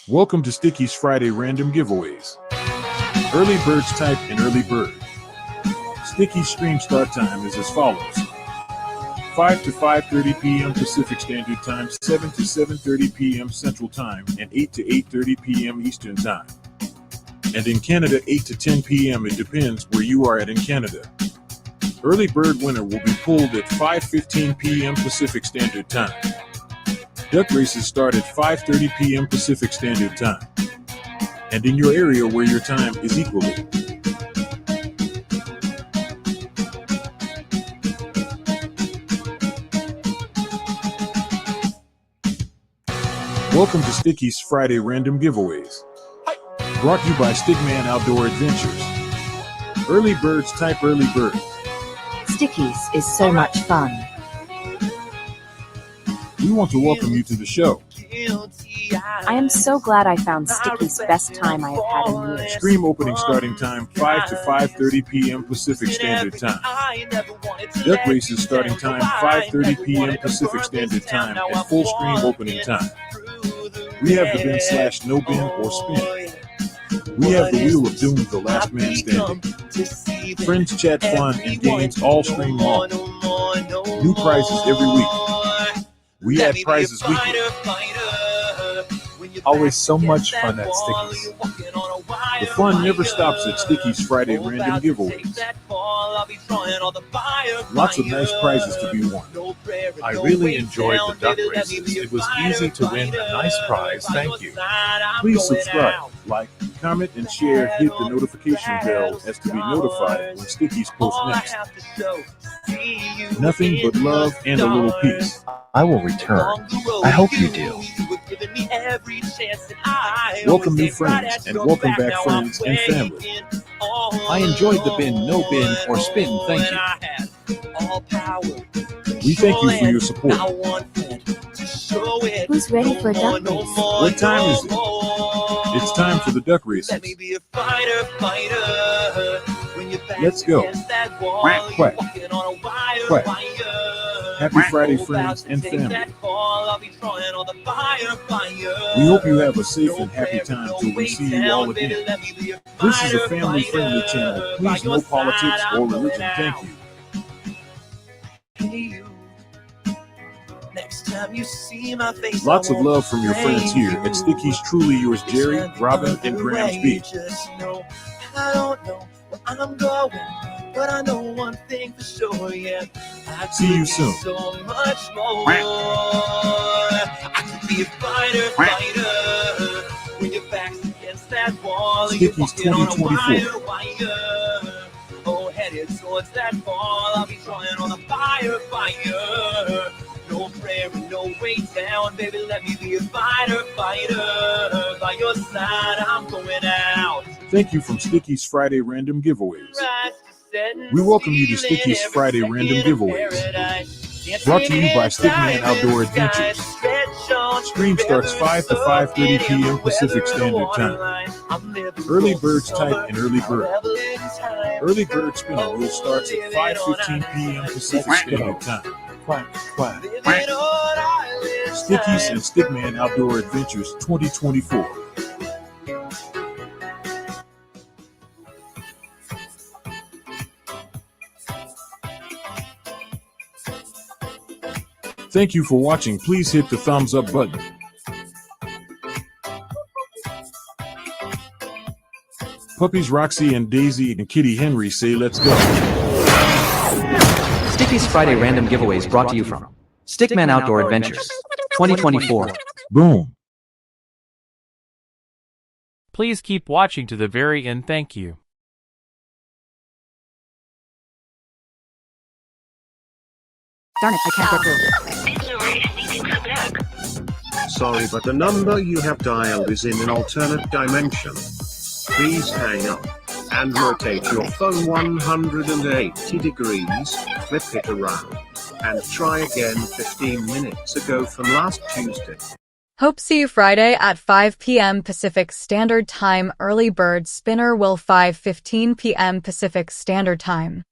Welcome to Sticky's Friday Random Giveaways. Early birds type in early bird. Sticky's stream start time is as follows. 5 to 5:30 p.m. Pacific Standard Time, 7 to 7:30 p.m. Central Time, and 8 to 8:30 p.m. Eastern Time. And in Canada, 8 to 10 p.m. It depends where you are at in Canada. Early bird winner will be pulled at 5:15 p.m. Pacific Standard Time. Duck races start at 5:30 p.m. Pacific Standard Time, and in your area where your time is equally. Welcome to Sticky's Friday Random Giveaways. Brought to you by Stickman Outdoor Adventures. Early birds type early bird. Sticky's is so much fun. We want to welcome you to the show. I am so glad I found Sticky's best time I have had in years. Stream opening starting time 5 to 5:30 p.m. Pacific Standard Time. Duck races starting time 5:30 p.m. Pacific Standard Time and full stream opening time. We have the bin / no bin or spin. We have the Wheel of Doom, the last man standing. Friends, chat, fun, and games all stream long. New prizes every week. We add prizes weekly. Always so much fun at Sticky's. The fun never stops at Sticky's Friday Random Giveaways. Lots of nice prizes to be won. I really enjoyed the duck races. It was easy to win a nice prize. Thank you. Please subscribe, like, comment, and share. Hit the notification bell as to be notified when Sticky's post next. Nothing but love and a little peace. I will return. I hope you do. Welcome new friends, and welcome back friends and family. I enjoyed the bin, no bin, or spin. Thank you. We thank you for your support. Who's ready for a duck race? What time is it? It's time for the duck races. Let's go. Quack, quack. Quack. Happy Friday, friends and family. We hope you have a safe and happy time till we see you all again. This is a family-friendly channel. Please, no politics or religion. Thank you. Lots of love from your friends here at Sticky's. Truly yours, Jerry, Robin, and Graham's Beach. I don't know where I'm going, but I know one thing for sure, yeah. See you soon. So much more. I could be a fighter when your back's against that wall. Sticky's 2024. Oh, headed towards that ball. I'll be trying on the fire. No prayer and no way down, baby. Let me be a fighter. By your side, I'm going out. Thank you from Sticky's Friday Random Giveaways. We welcome you to Sticky's Friday Random Giveaways. Brought to you by Stickman Outdoor Adventures. Stream starts 5 to 5:30 p.m. Pacific Standard Time. Early birds type in early bird. Early bird spinner rule starts at 5:15 p.m. Pacific Standard Time. Quack, quack. Sticky's and Stickman Outdoor Adventures 2024. Thank you for watching. Please hit the thumbs up button. Puppies Roxy and Daisy and Kitty Henry say let's go. Sticky's Friday Random Giveaways brought to you from Stickman Outdoor Adventures 2024. Boom. Please keep watching to the very end. Thank you. Darn it, I can't get through. Sorry, but the number you have dialed is in an alternate dimension. Please hang up and rotate your phone 180 degrees, flip it around, and try again 15 minutes ago from last Tuesday. Hope see you Friday at 5 p.m. Pacific Standard Time. Early bird spinner will 5:15 p.m. Pacific Standard Time.